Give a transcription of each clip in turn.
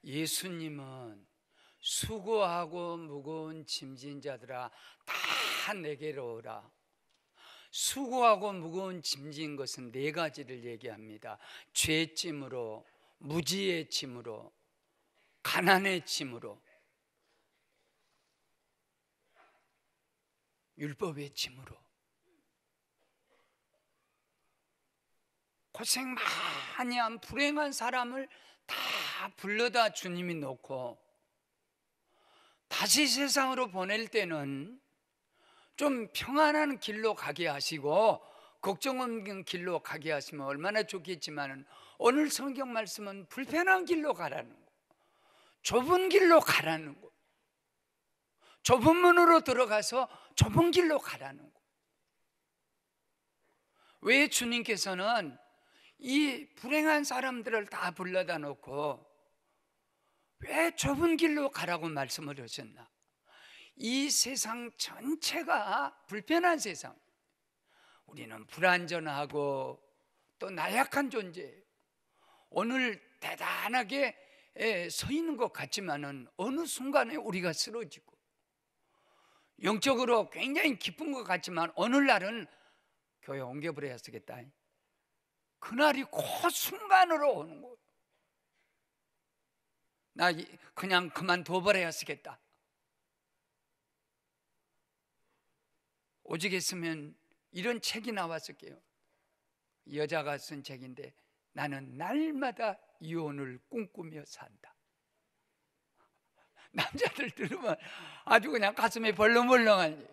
예수님은 수고하고 무거운 짐진 자들아 다 내게로 오라. 수고하고 무거운 짐진 것은 네 가지를 얘기합니다. 죄짐으로, 무지의 짐으로, 가난의 짐으로, 율법의 짐으로. 고생 많이 한 불행한 사람을 다 불러다 주님이 놓고 다시 세상으로 보낼 때는 좀 평안한 길로 가게 하시고 걱정 없는 길로 가게 하시면 얼마나 좋겠지만, 오늘 성경 말씀은 불편한 길로 가라는 거, 좁은 길로 가라는 거, 좁은 문으로 들어가서 좁은 길로 가라는 거. 왜 주님께서는 이 불행한 사람들을 다 불러다 놓고 왜 좁은 길로 가라고 말씀을 하셨나? 이 세상 전체가 불편한 세상, 우리는 불완전하고 또 나약한 존재예요. 오늘 대단하게 서 있는 것 같지만은 어느 순간에 우리가 쓰러지고, 영적으로 굉장히 기쁜 것 같지만 어느 날은 교회 옮겨버려야 쓰겠다, 그날이 그 순간으로 오는 거예요. 나 그냥 그만둬버려야 쓰겠다. 오직했으면 이런 책이 나왔을 게요. 여자가 쓴 책인데, 나는 날마다 이혼을 꿈꾸며 산다. 남자들 들으면 아주 그냥 가슴이 벌렁벌렁하니,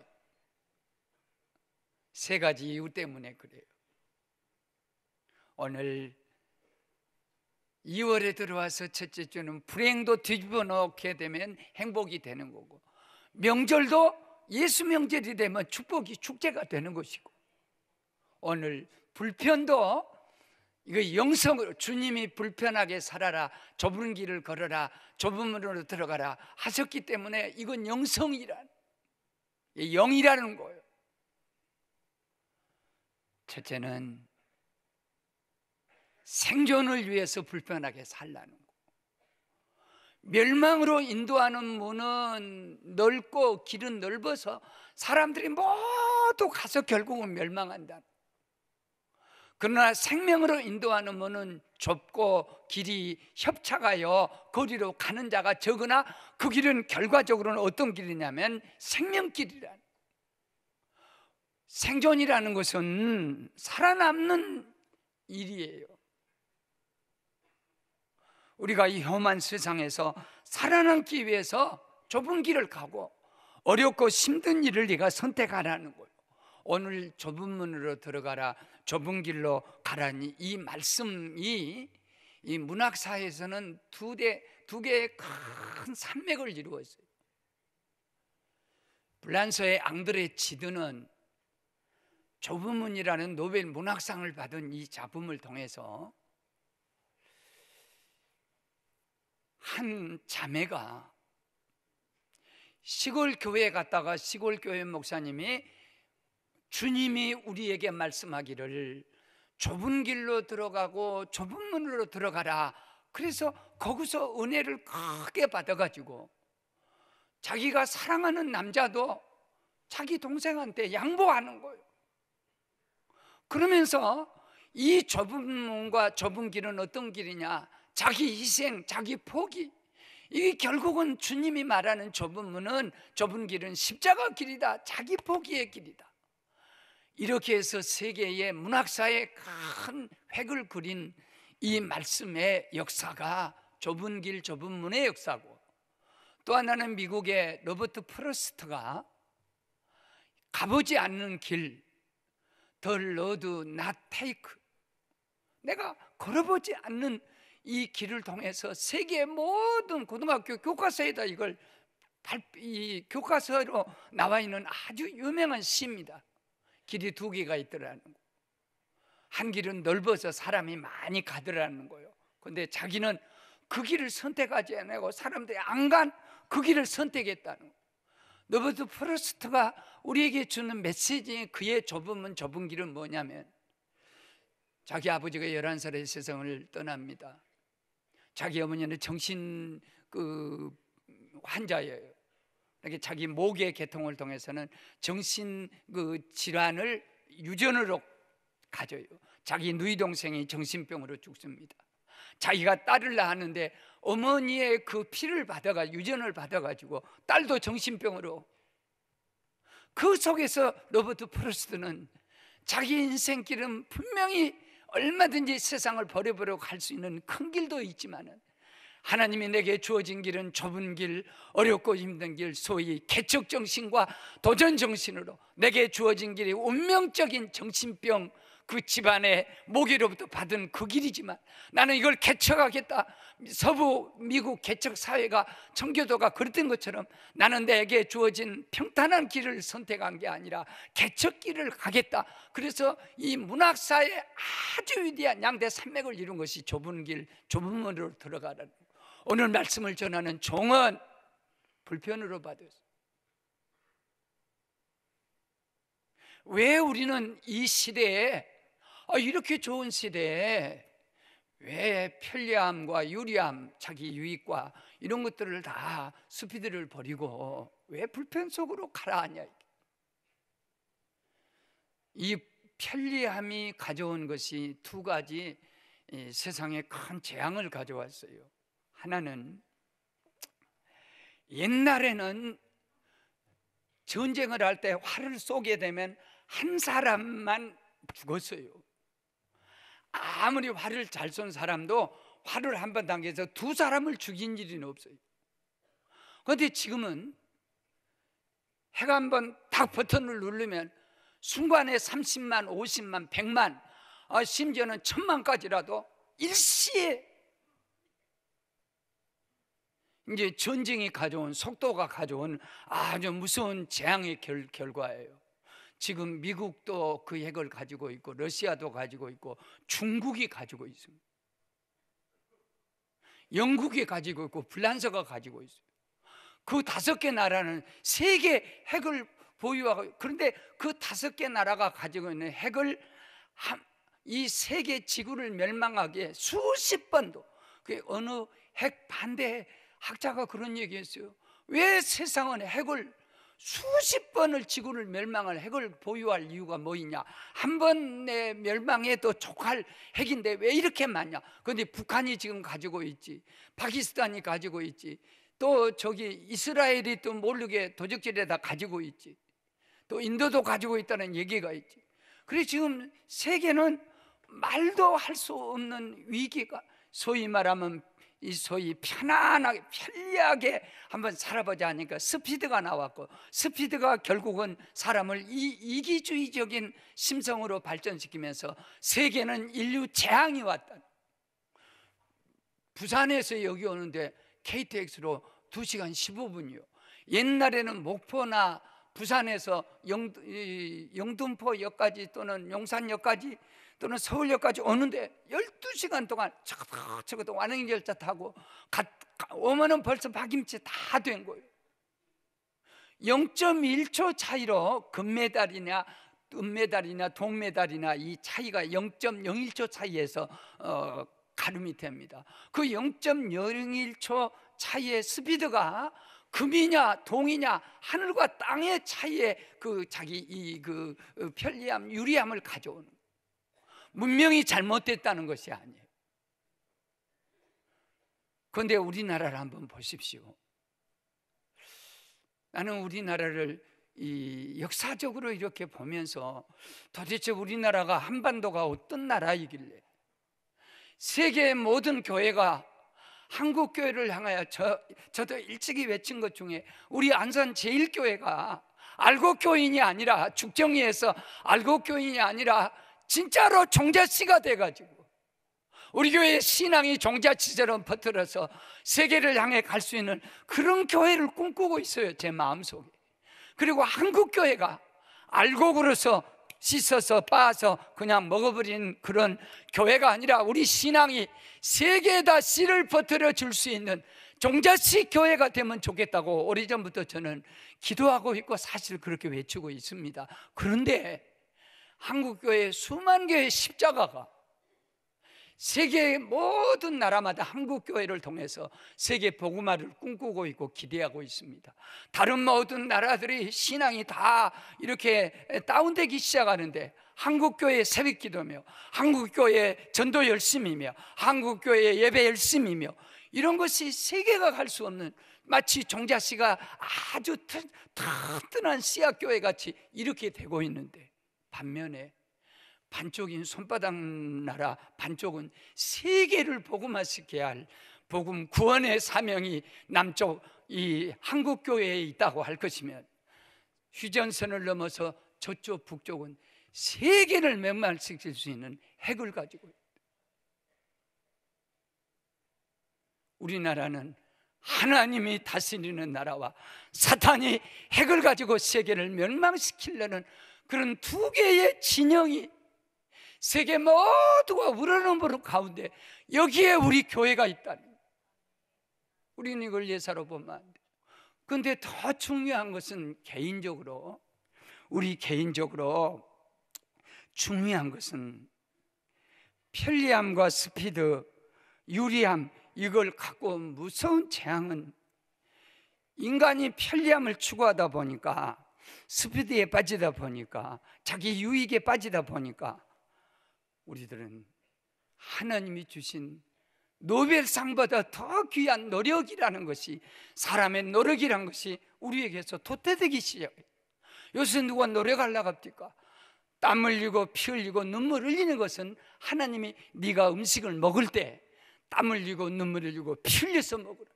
세 가지 이유 때문에 그래요. 오늘 2월에 들어와서 첫째 주는 불행도 뒤집어 놓게 되면 행복이 되는 거고, 명절도 예수 명절이 되면 축복이 축제가 되는 것이고, 오늘 불편도 이거 영성으로, 주님이 불편하게 살아라, 좁은 길을 걸어라, 좁은 문으로 들어가라 하셨기 때문에 이건 영성이란, 영이라는 거예요. 첫째는 생존을 위해서 불편하게 살라는 거. 멸망으로 인도하는 문은 넓고 길은 넓어서 사람들이 모두 가서 결국은 멸망한다. 그러나 생명으로 인도하는 문은 좁고 길이 협착하여 거리로 가는 자가 적으나 그 길은 결과적으로는 어떤 길이냐면 생명길이란. 생존이라는 것은 살아남는 일이에요. 우리가 이 험한 세상에서 살아남기 위해서 좁은 길을 가고 어렵고 힘든 일을 네가 선택하라는 거예요. 오늘 좁은 문으로 들어가라, 좁은 길로 가라니, 이 말씀이 이 문학사에서는 두 개의 큰 산맥을 이루어 있어요. 불란서의 앙드레 지드는 좁은 문이라는 노벨 문학상을 받은 이 작품을 통해서 한 자매가 시골 교회에 갔다가 시골 교회 목사님이 주님이 우리에게 말씀하기를 좁은 길로 들어가고 좁은 문으로 들어가라, 그래서 거기서 은혜를 크게 받아가지고 자기가 사랑하는 남자도 자기 동생한테 양보하는 거예요. 그러면서 이 좁은 문과 좁은 길은 어떤 길이냐, 자기 희생, 자기 포기. 이게 결국은 주님이 말하는 좁은 문은, 좁은 길은 십자가 길이다, 자기 포기의 길이다. 이렇게 해서 세계의 문학사에 큰 획을 그린 이 말씀의 역사가 좁은 길, 좁은 문의 역사고, 또 하나는 미국의 로버트 프로스트가 가보지 않는 길, The road not take, 내가 걸어보지 않는 이 길을 통해서 세계의 모든 고등학교 교과서에다 이걸 이 교과서로 나와 있는 아주 유명한 시입니다. 길이 두 개가 있더라는 거. 한 길은 넓어서 사람이 많이 가더라는 거예요. 근데 자기는 그 길을 선택하지 않고 사람들이 안 간 그 길을 선택했다는 거예요. 로버트 프로스트가 우리에게 주는 메시지, 그의 좁은 문, 좁은 길은 뭐냐면, 자기 아버지가 11살에 세상을 떠납니다. 자기 어머니는 정신 환자예요. 이렇게 자기 목의 계통을 통해서는 정신 질환을 유전으로 가져요. 자기 누이 동생이 정신병으로 죽습니다. 자기가 딸을 낳았는데 어머니의 그 피를 받아가 유전을 받아가지고 딸도 정신병으로. 그 속에서 로버트 프로스트는 자기 인생길은 분명히 얼마든지 세상을 버려보려고 갈 수 있는 큰 길도 있지만은 하나님이 내게 주어진 길은 좁은 길, 어렵고 힘든 길, 소위 개척정신과 도전정신으로 내게 주어진 길이 운명적인 정신병 그 집안의 모기로부터 받은 그 길이지만 나는 이걸 개척하겠다. 서부 미국 개척 사회가 청교도가 그랬던 것처럼 나는 내게 주어진 평탄한 길을 선택한 게 아니라 개척 길을 가겠다. 그래서 이 문학사에 아주 위대한 양대 산맥을 이룬 것이 좁은 길, 좁은 문으로 들어가라는. 오늘 말씀을 전하는 종은 불편으로 받았어요. 왜 우리는 이 시대에 이렇게 좋은 시대에 왜 편리함과 유리함, 자기 유익과 이런 것들을 다 스피드를 버리고 왜 불편 속으로 가라 하냐. 이 편리함이 가져온 것이 두 가지 세상에 큰 재앙을 가져왔어요. 하나는 옛날에는 전쟁을 할 때 활을 쏘게 되면 한 사람만 죽었어요. 아무리 활을 잘 쏜 사람도 활을 한 번 당겨서 두 사람을 죽인 일은 없어요. 그런데 지금은 해가 한 번 딱 버튼을 누르면 순간에 30만, 50만, 100만, 심지어는 1000만까지라도 일시에 이제 전쟁이 가져온, 속도가 가져온 아주 무서운 재앙의 결과예요. 지금 미국도 그 핵을 가지고 있고 러시아도 가지고 있고 중국이 가지고 있습니다. 영국이 가지고 있고 프랑스가 가지고 있어요. 그 5개 나라는 세계 핵을 보유하고, 그런데 그 5개 나라가 가지고 있는 핵을 이 세계 지구를 멸망하게 수십 번도, 그 어느 핵 반대 학자가 그런 얘기했어요. 왜 세상은 핵을 수십 번을 지구를 멸망할 핵을 보유할 이유가 뭐이냐? 한 번에 멸망해도 족할 핵인데 왜 이렇게 많냐? 그런데 북한이 지금 가지고 있지, 파키스탄이 가지고 있지, 또 저기 이스라엘이 또 모르게 도적질에다 가지고 있지, 또 인도도 가지고 있다는 얘기가 있지. 그래서 지금 세계는 말도 할 수 없는 위기가, 소위 말하면 이 소위 편안하게 편리하게 한번 살아보자 하니까 스피드가 나왔고, 스피드가 결국은 사람을 이기주의적인 심성으로 발전시키면서 세계는 인류 재앙이 왔다. 부산에서 여기 오는데 KTX로 2시간 15분이요. 옛날에는 목포나 부산에서 영등포역까지 또는 용산역까지 또는 서울역까지 오는데 12시간 동안 저것도 완행열차 타고 오면은 벌써 박임치 다 된 거예요. 0.1초 차이로 금메달이냐 은메달이냐 동메달이나 이 차이가 0.01초 차이에서 가름이 됩니다. 그 0.01초 차이의 스피드가 금이냐 동이냐 하늘과 땅의 차이에 그 자기 그 편리함 유리함을 가져오는, 문명이 잘못됐다는 것이 아니에요. 그런데 우리나라를 한번 보십시오. 나는 우리나라를 역사적으로 이렇게 보면서 도대체 우리나라가, 한반도가 어떤 나라이길래 세계의 모든 교회가 한국 교회를 향하여 저도 일찍이 외친 것 중에 우리 안산 제일교회가 알곡교인이 아니라, 죽정리에서 알곡교인이 아니라 진짜로 종자씨가 돼가지고 우리 교회의 신앙이 종자씨처럼 퍼뜨려서 세계를 향해 갈 수 있는 그런 교회를 꿈꾸고 있어요, 제 마음속에. 그리고 한국 교회가 알곡으로서 씻어서 빻아서 그냥 먹어버린 그런 교회가 아니라 우리 신앙이 세계에다 씨를 퍼뜨려 줄 수 있는 종자씨 교회가 되면 좋겠다고 오래전부터 저는 기도하고 있고 사실 그렇게 외치고 있습니다. 그런데 한국교회 수만 개의 십자가가 세계 모든 나라마다 한국교회를 통해서 세계 복음화를 꿈꾸고 있고 기대하고 있습니다. 다른 모든 나라들이 신앙이 다 이렇게 다운되기 시작하는데 한국교회 새벽기도며 한국교회 전도 열심이며 한국교회 예배 열심이며 이런 것이 세계가 갈 수 없는, 마치 종자씨가 아주 튼튼한 씨앗교회 같이 이렇게 되고 있는데, 반면에 반쪽인 손바닥 나라 반쪽은 세계를 복음화시켜야 할 복음 구원의 사명이 남쪽 이 한국 교회에 있다고 할 것이면, 휴전선을 넘어서 저쪽 북쪽은 세계를 멸망시킬 수 있는 핵을 가지고 있다. 우리나라는 하나님이 다스리는 나라와 사탄이 핵을 가지고 세계를 멸망시키려는 그런 두 개의 진영이 세계 모두가 우러러보는 가운데 여기에 우리 교회가 있다니, 우리는 이걸 예사로 보면 안 돼요. 그런데 더 중요한 것은 우리 개인적으로 중요한 것은 편리함과 스피드, 유리함, 이걸 갖고 온 무서운 재앙은, 인간이 편리함을 추구하다 보니까, 스피드에 빠지다 보니까, 자기 유익에 빠지다 보니까 우리들은 하나님이 주신 노벨상보다 더 귀한 노력이라는 것이, 사람의 노력이라는 것이 우리에게서 도태되기 시작해요. 요새 누가 노력하려고 합니까? 땀 흘리고 피 흘리고 눈물 흘리는 것은 하나님이 네가 음식을 먹을 때 땀 흘리고 눈물 흘리고 피 흘려서 먹으라.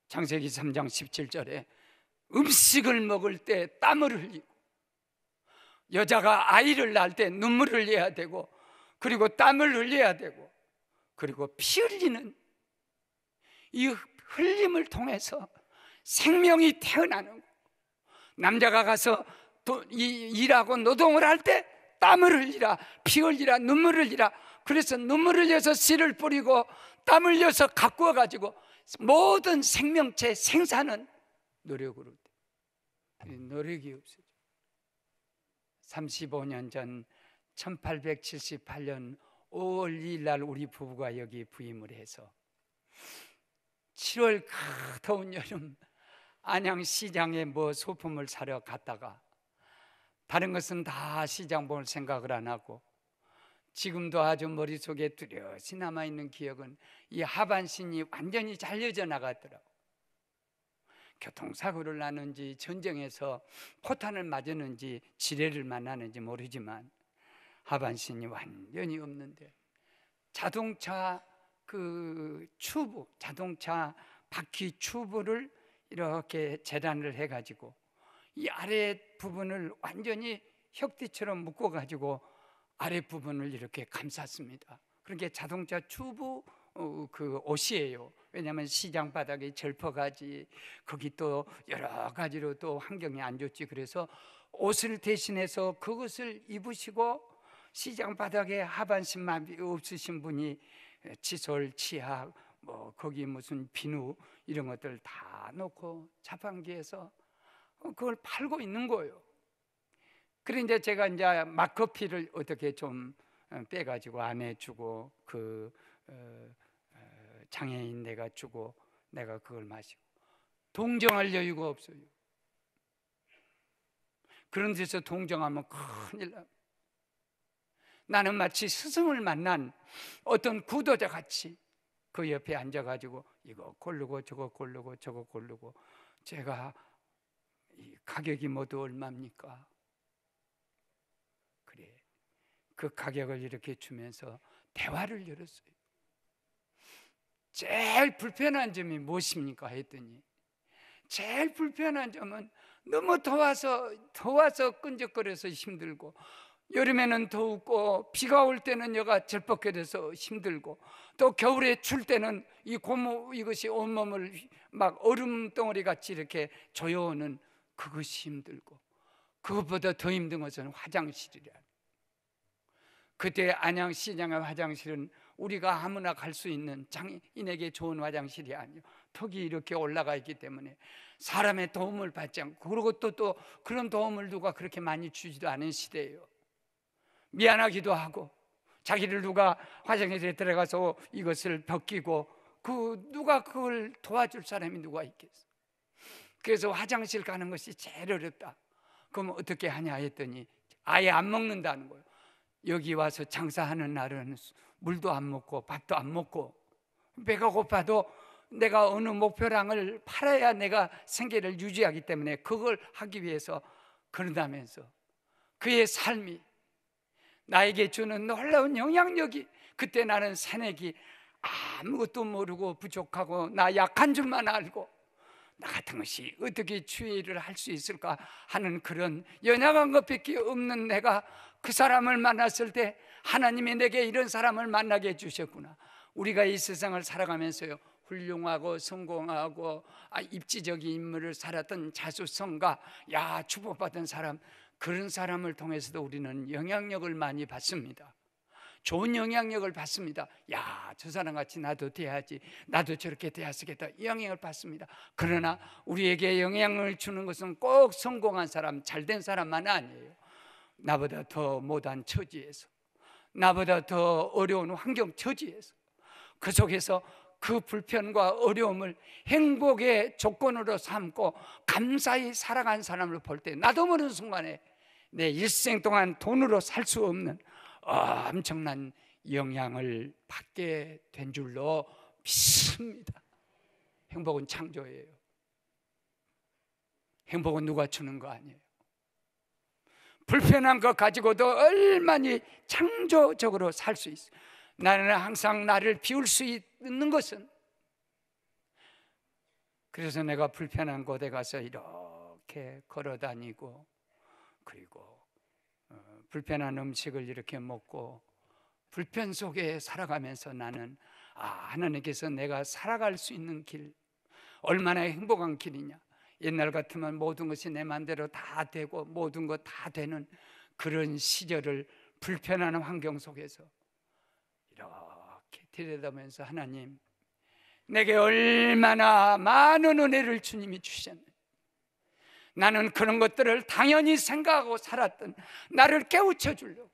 창세기 3장 17절에 음식을 먹을 때 땀을 흘리고, 여자가 아이를 낳을 때 눈물을 흘려야 되고, 그리고 땀을 흘려야 되고, 그리고 피 흘리는 이 흘림을 통해서 생명이 태어나는 거예요. 남자가 가서 일하고 노동을 할 때 땀을 흘리라, 피 흘리라, 눈물을 흘리라. 그래서 눈물을 흘려서 씨를 뿌리고 땀 흘려서 가꾸어 가지고 모든 생명체 생산은 노력으로 돼. 노력이 없어져. 35년 전 1878년 5월 2일 날 우리 부부가 여기 부임을 해서 7월 더운 여름 안양시장에 소품을 사러 갔다가, 다른 것은 다 시장 볼 생각을 안 하고, 지금도 아주 머릿속에 뚜렷이 남아있는 기억은 이 하반신이 완전히 잘려져 나갔더라고. 교통사고를 나는지 전쟁에서 포탄을 맞았는지 지뢰를 만나는지 모르지만 하반신이 완전히 없는데, 자동차 튜브, 자동차 바퀴 튜브를 이렇게 재단을 해가지고 이 아래 부분을 완전히 혁띠처럼 묶어가지고 아래 부분을 이렇게 감쌌습니다. 그러니까 자동차 튜브 옷이에요. 왜냐하면 시장 바닥에 절퍼가지, 거기 또 여러 가지로 또 환경이 안 좋지. 그래서 옷을 대신해서 그것을 입으시고, 시장 바닥에 하반신마비 없으신 분이 칫솔, 치약, 거기 무슨 비누 이런 것들 다 놓고 자판기에서 그걸 팔고 있는 거예요. 그래 이제 제가 이제 막커피를 어떻게 좀 빼가지고 안에 주고, 장애인 내가 주고, 내가 그걸 마시고, 동정할 여유가 없어요. 그런 데서 동정하면 큰일 납니다. 나는 마치 스승을 만난 어떤 구도자 같이 그 옆에 앉아가지고 이거 고르고 저거 고르고 저거 고르고, 제가 이 가격이 모두 얼마입니까? 그래, 그 가격을 이렇게 주면서 대화를 열었어요. 제일 불편한 점이 무엇입니까? 했더니 제일 불편한 점은 너무 더워서 끈적거려서 힘들고, 여름에는 더웠고 비가 올 때는 여가 절벅거려서 힘들고, 또 겨울에 출 때는 이 고무 이것이 온몸을 막 얼음 덩어리 같이 이렇게 조여오는 그것이 힘들고, 그것보다 더 힘든 것은 화장실이라. 그때 안양시장의 화장실은 우리가 아무나 갈 수 있는 장애인에게 좋은 화장실이 아니에요. 턱이 이렇게 올라가 있기 때문에 사람의 도움을 받지 않고, 그리고 또 그런 도움을 누가 그렇게 많이 주지도 않은 시대예요. 미안하기도 하고, 자기를 누가 화장실에 들어가서 이것을 벗기고 누가 그걸 도와줄 사람이 누가 있겠어. 그래서 화장실 가는 것이 제일 어렵다. 그럼 어떻게 하냐 했더니 아예 안 먹는다는 거예요. 여기 와서 장사하는 날은 물도 안 먹고 밥도 안 먹고, 배가 고파도 내가 어느 목표량을 팔아야 내가 생계를 유지하기 때문에 그걸 하기 위해서 그런다면서 그의 삶이 나에게 주는 놀라운 영향력이, 그때 나는 새내기 아무것도 모르고 부족하고 나 약한 줄만 알고 나 같은 것이 어떻게 주의를 할 수 있을까 하는 그런 연약한 것밖에 없는 내가 그 사람을 만났을 때 하나님이 내게 이런 사람을 만나게 해주셨구나. 우리가 이 세상을 살아가면서요, 훌륭하고 성공하고 입지적인 인물을 살았던 자수성가, 축복받은 사람, 그런 사람을 통해서도 우리는 영향력을 많이 받습니다. 좋은 영향력을 받습니다. 저 사람같이 나도 돼야지, 나도 저렇게 돼야 쓰겠다, 이 영향을 받습니다. 그러나 우리에게 영향을 주는 것은 꼭 성공한 사람, 잘된 사람만 아니에요. 나보다 더 못한 처지에서, 나보다 더 어려운 환경 처지에서, 그 속에서 그 불편과 어려움을 행복의 조건으로 삼고 감사히 살아간 사람을 볼 때 나도 모르는 순간에 내 일생 동안 돈으로 살 수 없는 엄청난 영향을 받게 된 줄로 믿습니다. 행복은 창조예요. 행복은 누가 주는 거 아니에요. 불편한 것 가지고도 얼마나 창조적으로 살 수 있어요. 나는 항상 나를 비울 수 있는 것은, 그래서 내가 불편한 곳에 가서 이렇게 걸어다니고, 그리고 불편한 음식을 이렇게 먹고 불편 속에 살아가면서 나는 하나님께서 내가 살아갈 수 있는 길, 얼마나 행복한 길이냐. 옛날 같으면 모든 것이 내 마음대로 다 되고 모든 것 다 되는 그런 시절을 불편한 환경 속에서 이렇게 들여다보면서, 하나님, 내게 얼마나 많은 은혜를 주님이 주셨네. 나는 그런 것들을 당연히 생각하고 살았던 나를 깨우쳐 주려고.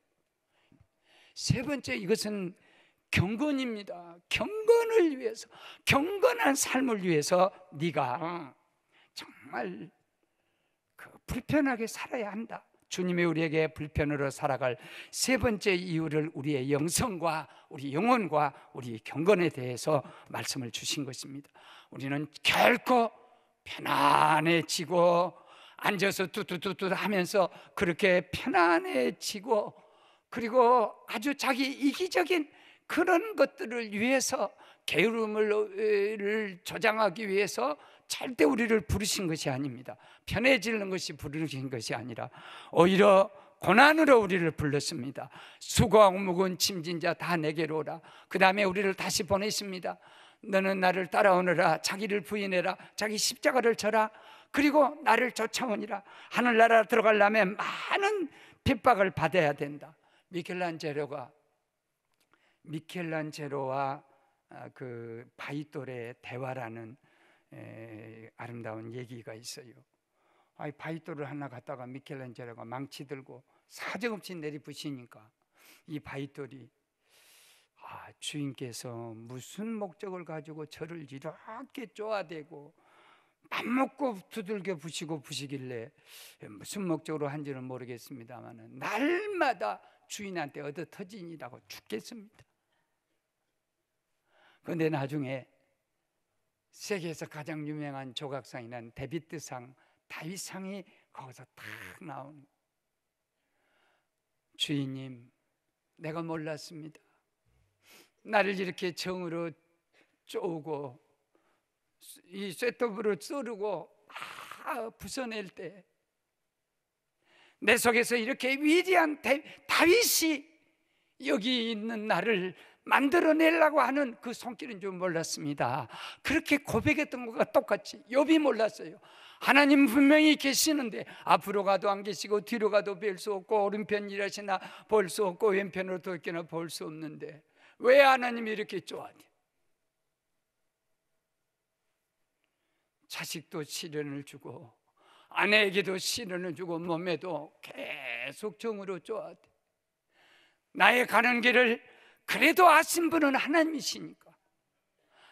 세 번째, 이것은 경건입니다. 경건을 위해서, 경건한 삶을 위해서 네가 정말 불편하게 살아야 한다. 주님이 우리에게 불편으로 살아갈 세 번째 이유를 우리의 영성과 우리 영혼과 우리 경건에 대해서 말씀을 주신 것입니다. 우리는 결코 편안해지고 앉아서 뚜뚜뚜뚜 하면서 그렇게 편안해지고, 그리고 아주 자기 이기적인 그런 것들을 위해서, 게으름을 조장하기 위해서 절대 우리를 부르신 것이 아닙니다. 편해지는 것이 부르신 것이 아니라 오히려 고난으로 우리를 불렀습니다. 수고하고 무거운 짐진 자 다 내게로 오라. 그 다음에 우리를 다시 보내십니다. 너는 나를 따라오너라. 자기를 부인해라. 자기 십자가를 져라. 그리고 나를 쫓아오니라. 하늘나라 들어가려면 많은 핍박을 받아야 된다. 미켈란젤로와 그 바이돌의 대화라는 아름다운 얘기가 있어요. 바이돌을 하나 갖다가 미켈란젤로가 망치 들고 사정없이 내리부시니까 이 바이돌이 주인께서 무슨 목적을 가지고 저를 이렇게 쪼아대고 맘먹고 두들겨 부시고 부시길래 무슨 목적으로 한지는 모르겠습니다만 날마다 주인한테 얻어 터지니라고 죽겠습니다. 그런데 나중에 세계에서 가장 유명한 조각상이란 데비드상, 다윗상이 거기서 탁 나오는, 주인님, 내가 몰랐습니다. 나를 이렇게 정으로 쪼고 이 쇠톱으로 쏘르고 부숴낼 때 내 속에서 이렇게 위대한 다윗이 여기 있는 나를 만들어내려고 하는 그 손길인 줄 몰랐습니다. 그렇게 고백했던 것과 똑같이 욥이 몰랐어요. 하나님 분명히 계시는데 앞으로 가도 안 계시고 뒤로 가도 뵐 수 없고 오른편 일하시나 볼 수 없고 왼편으로 돌기나 볼 수 없는데 왜 하나님이 이렇게 쪼아대? 자식도 시련을 주고 아내에게도 시련을 주고 몸에도 계속 정으로 쪼아대. 나의 가는 길을 그래도 아신 분은 하나님이시니까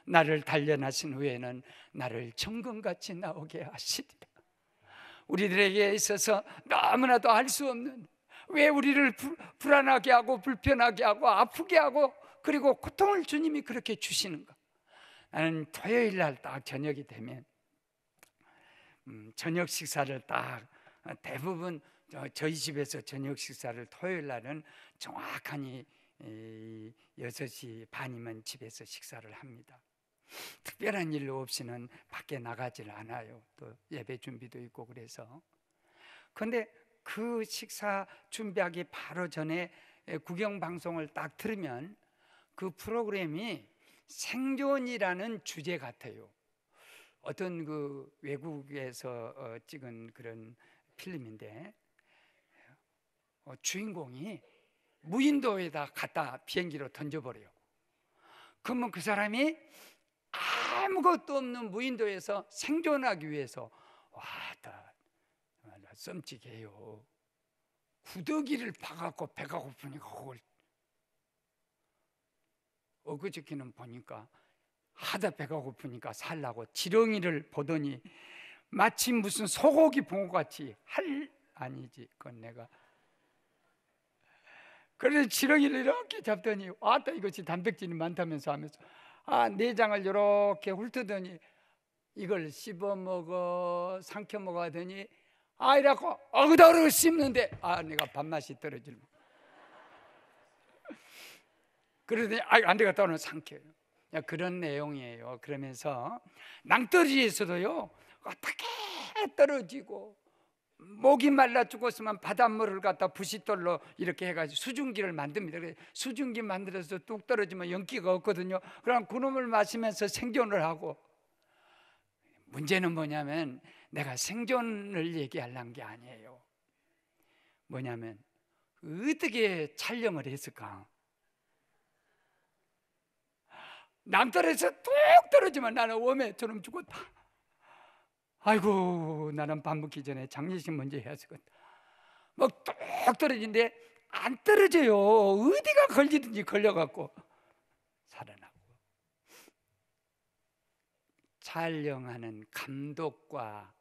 나를 단련하신 후에는 나를 정금같이 나오게 하시리라. 우리들에게 있어서 너무나도 알 수 없는, 왜 우리를 불안하게 하고 불편하게 하고 아프게 하고 그리고 고통을 주님이 그렇게 주시는가? 나는 토요일 날 딱 저녁이 되면 저녁 식사를 딱 대부분 저희 집에서 저녁 식사를 토요일 날은 정확하니 6시 반이면 집에서 식사를 합니다. 특별한 일 없이는 밖에 나가질 않아요. 또 예배 준비도 있고 그래서. 그런데 그 식사 준비하기 바로 전에 구경 방송을 딱 들으면 그 프로그램이 생존이라는 주제 같아요. 어떤 그 외국에서 찍은 그런 필름인데 주인공이 무인도에다 갖다 비행기로 던져버려요. 그러면 그 사람이 아무것도 없는 무인도에서 생존하기 위해서 와다 썸찍해요. 구더기를 파갖고 배가 고프니까 그걸 어그저께는 보니까 하다 배가 고프니까 살라고 지렁이를 보더니 마치 무슨 소고기 본 것 같이 아니지 그건 내가 그래서 지렁이를 이렇게 잡더니 왔다 이것이 단백질이 많다면서 하면서 내장을 이렇게 훑더니 이걸 씹어 먹어 삼켜 먹어 하더니 이라고 어그더러 씹는데 내가 밥맛이 떨어지는 그러더니 안 되겠다 오늘 삼켜요. 그런 내용이에요. 그러면서 낭떠러지에서도요 어떻게 떨어지고 목이 말라 죽었으면 바닷물을 갖다 부싯돌로 이렇게 해가지고 수증기를 만듭니다. 수증기 만들어서 뚝 떨어지면 연기가 없거든요. 그럼 그놈을 마시면서 생존을 하고, 문제는 뭐냐면 내가 생존을 얘기하려는 게 아니에요. 뭐냐면 어떻게 촬영을 했을까? 낭떠러지에서 뚝 떨어지면 나는 웜에처럼 죽었다. 아이고 나는 밥 먹기 전에 장례식 먼저 해야 되겠다. 막 뚝 떨어지는데 안 떨어져요. 어디가 걸리든지 걸려갖고 살아나고. 촬영하는 감독과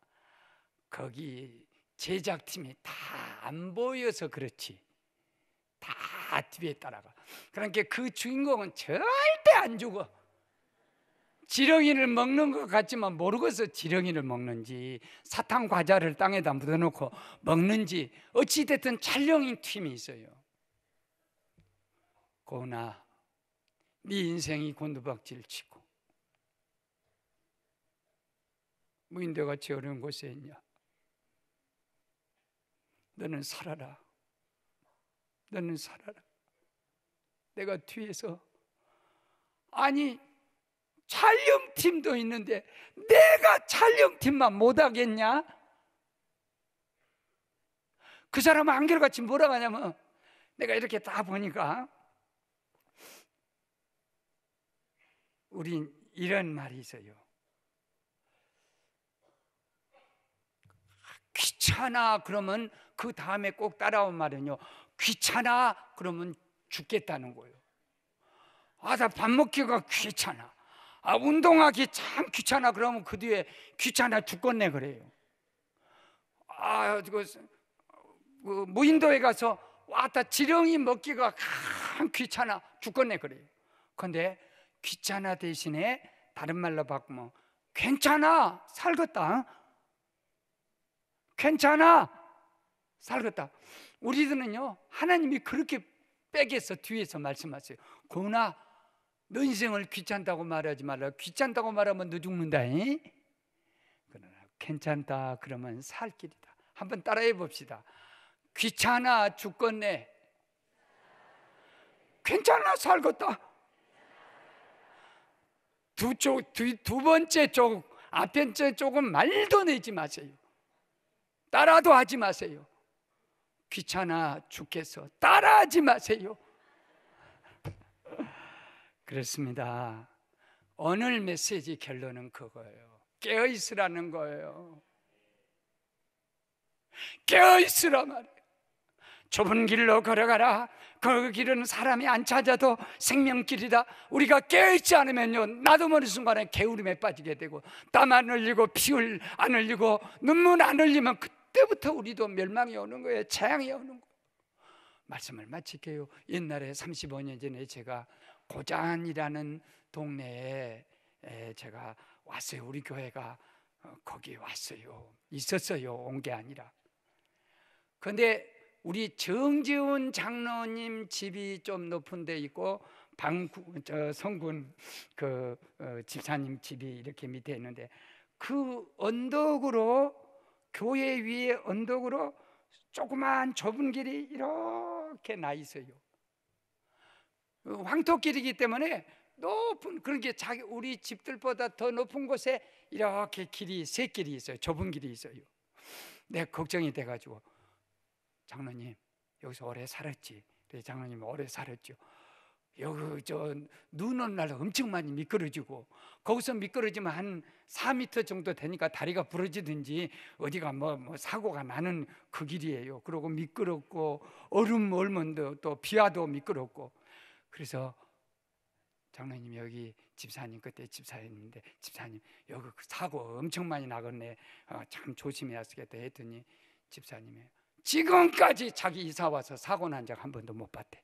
거기 제작팀이 다 안 보여서 그렇지 다 뒤에 따라가. 그러니까 그 주인공은 절대 안 죽어. 지렁이를 먹는 것 같지만 모르고서 지렁이를 먹는지 사탕 과자를 땅에다 묻어놓고 먹는지 어찌됐든 촬영인 팀이 있어요. 고은아, 네 인생이 곤두박질 치고 무인도같이 어려운 곳에 있냐? 너는 살아라. 너는 살아라. 내가 뒤에서 촬영팀도 있는데 내가 촬영팀만 못하겠냐? 그 사람은 안개같이 뭐라고 하냐면 내가 이렇게 다 보니까 우린 이런 말이 있어요. 귀찮아 그러면 그 다음에 꼭 따라온 말은요, 귀찮아 그러면 죽겠다는 거예요. 나 밥 먹기가 귀찮아. 운동하기 참 귀찮아 그러면 그 뒤에 귀찮아 죽겠네 그래요. 무인도에 가서 왔다 지렁이 먹기가 참 귀찮아 죽겠네 그래요. 그런데 귀찮아 대신에 다른 말로 바꾸면 괜찮아 살겠다. 괜찮아 살겠다. 우리들은요 하나님이 그렇게 백에서 뒤에서 말씀하세요. 고은아 너 인생을 귀찮다고 말하지 말라. 귀찮다고 말하면 너 죽는다. 그러나 괜찮다 그러면 살 길이다. 한번 따라해 봅시다. 귀찮아 죽겠네. 괜찮아 살겠다. 두 번째 쪽 앞에 쪽은 말도 내지 마세요. 따라도 하지 마세요. 귀찮아 죽겠어. 따라하지 마세요. 그렇습니다. 오늘 메시지 결론은 그거예요. 깨어있으라는 거예요. 깨어있으라 말이에요. 좁은 길로 걸어가라. 그 길은 사람이 안 찾아도 생명길이다. 우리가 깨어있지 않으면요, 나도 모르는 순간에 게으름에 빠지게 되고, 땀 안 흘리고 피 안 흘리고 눈물 안 흘리면 그때부터 우리도 멸망이 오는 거예요. 재앙이 오는 거예요. 말씀을 마칠게요. 옛날에 35년 전에 제가 고잔이라는 동네에 제가 왔어요. 우리 교회가 거기 왔어요. 있었어요. 온 게 아니라. 그런데 우리 정지훈 장로님 집이 좀 높은 데 있고 성군 집사님 집이 이렇게 밑에 있는데, 그 언덕으로, 교회 위에 언덕으로 조그만 좁은 길이 이렇게 나 있어요. 황토길이기 때문에 높은, 그런 게 우리 집들보다 더 높은 곳에 이렇게 길이, 새 길이 있어요. 좁은 길이 있어요. 내가 걱정이 돼가지고, 장로님 여기서 오래 살았지? 그래서 장로님 오래 살았죠. 여기 눈 오는 날 엄청 많이 미끄러지고, 거기서 미끄러지면 한 4m 정도 되니까 다리가 부러지든지 어디가 뭐 사고가 나는 그 길이에요. 그리고 미끄럽고 얼음 얼면 또 비와도 미끄럽고. 그래서 장로님 여기 집사님, 그때 집사님인데, 집사님 여기 사고 엄청 많이 나겠네, 참 조심해야겠다 했더니 집사님이 지금까지 자기 이사 와서 사고 난 적 한 번도 못 봤대.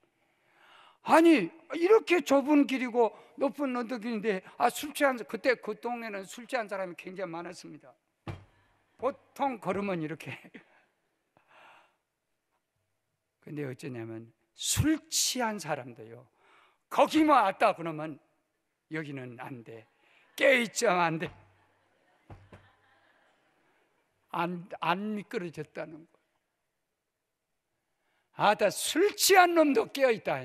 아니 이렇게 좁은 길이고 높은 언덕인데, 술 취한, 그때 그 동네는 술 취한 사람이 굉장히 많았습니다. 보통 걸으면 이렇게. 근데 어쩌냐면 술 취한 사람도요, 거기만 왔다 그러면 여기는 안 돼, 깨있죠, 안 돼, 안 미끄러졌다는 거. 다 술 취한 놈도 깨어있다.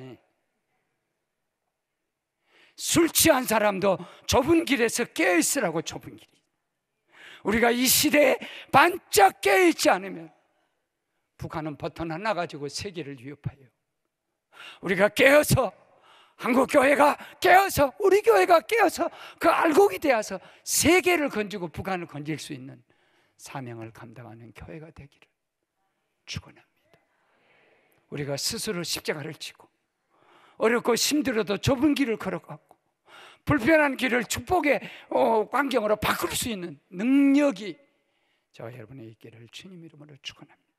술 취한 사람도 좁은 길에서 깨어있으라고. 좁은 길이, 우리가 이 시대에 반짝 깨어있지 않으면 북한은 버튼 하나 가지고 세계를 위협해요. 우리가 깨어서, 한국교회가 깨어서, 우리 교회가 깨어서 그 알곡이 되어서 세계를 건지고 북한을 건질 수 있는 사명을 감당하는 교회가 되기를 축원합니다. 우리가 스스로 십자가를 지고 어렵고 힘들어도 좁은 길을 걸어가고 불편한 길을 축복의 광경으로 바꿀 수 있는 능력이 저와 여러분의 있기를 주님 이름으로 축원합니다.